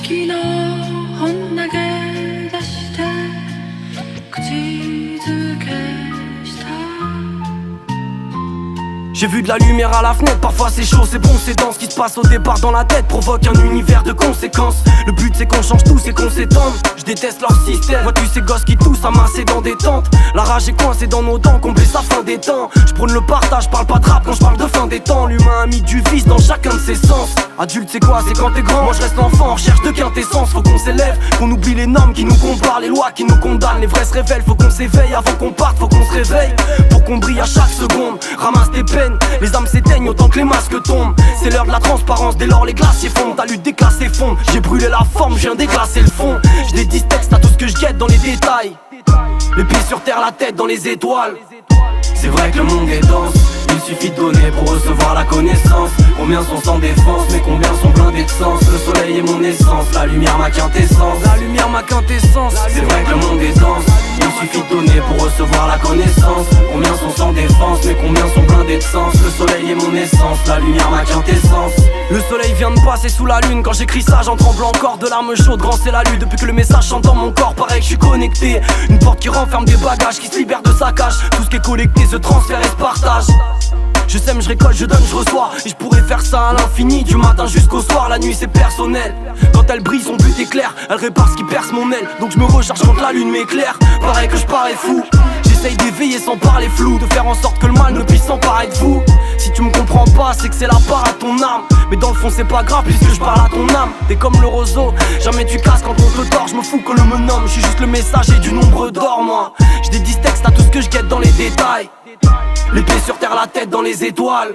月の本投げ出して口づけした。 J'ai vu de la lumière à la fenêtre, parfois c'est chaud, c'est bon, c'est dense. Ce qui se passe au départ dans la tête provoque un univers de conséquences. Le but c'est qu'on change tout, c'est qu'on s'étende. Je déteste leur système, vois-tu ces gosses qui toussent amassés dans des tentes. La rage est coincée dans nos dents, combler sa fin des temps. Je prône le partage, parle pas de rap quand je parle de fin des temps. L'humain a mis du vice dans chacun de ses sens. Adulte c'est quoi, c'est quand t'es grand. Moi je reste l'enfant en recherche de quintessence. Faut qu'on s'élève, qu'on oublie les normes qui nous comparent, les lois qui nous condamnent. Les vrais se révèlent, faut qu'on s'éveille avant qu'on parte, faut qu'on se réveille. Pour qu'on brille à chaque seconde, ramasse tes peines. Les âmes s'éteignent autant que les masques tombent. C'est l'heure de la transparence, dès lors les glaciers fondent. Ta lutte déclassée fond, j'ai brûlé la forme, je viens déglacer le fond. J'ai des distextes à tout ce que je guette dans les détails. Les pieds sur terre, la tête dans les étoiles. C'est vrai que le monde est dense, il suffit de donner pour recevoir la connaissance. Combien sont sans défense, mais combien sont blindés de sens. Le soleil est mon essence, la lumière ma quintessence. La lumière ma quintessence. C'est vrai que le monde est dense, il suffit de donner pour recevoir la connaissance. Combien sont sans défense, mais combien sont blindés de sens. Le soleil est mon essence, la lumière ma quintessence. Le soleil vient de passer sous la lune. Quand j'écris ça j'en tremble encore. De larmes chaudes, grand c'est la lune. Depuis que le message chante dans mon corps, pareil que je suis connecté. Une porte qui renferme des bagages, qui se libère de sa cage. Tout ce qui est collecté se transfère et se partage. Je sème, je récolte, je donne, je reçois. Et je pourrais faire ça à l'infini, du matin jusqu'au soir. La nuit c'est personnel. Quand elle brille, son but est clair. Elle répare ce qui perce mon aile. Donc je me recharge quand la lune m'éclaire. Pareil que je parais fou. J'essaye d'éveiller sans parler flou. De faire en sorte que le mal ne puisse s'emparer de vous. Si tu me comprends pas, c'est que c'est la part à ton âme. Mais dans le fond c'est pas grave puisque je parle à ton âme. T'es comme le roseau, jamais tu casses quand on te tord. Je me fous que l'on me nomme, je suis juste le messager du nombre d'or moi. J'ai des distextes à tout ce que je guette dans les détails. Les pieds sur terre, la tête dans les étoiles.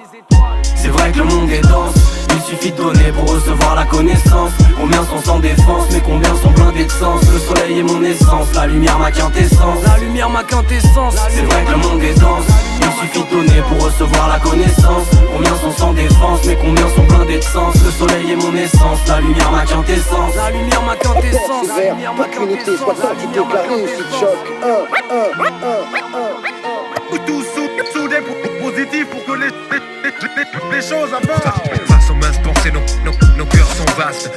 C'est vrai que le monde est dense, il suffit de donner pour recevoir la connaissance. Combien sont sans défense, mais combien sont blindés de sens. Le soleil est mon essence, la lumière ma quintessence. La lumière ma quintessence. C'est vrai que le monde est dense, il suffit de donner pour recevoir la connaissance. Combien sont sans défense, mais combien sont blindés de sens. Le soleil est mon essence, la lumière ma quintessence. La lumière ma quintessence. La lumière ma quintessence. Soit tant qui déclaré aussi de choc. Tous sous des positifs pour que les choses avancent. Face aux minces pensées, nos cœurs sont vastes.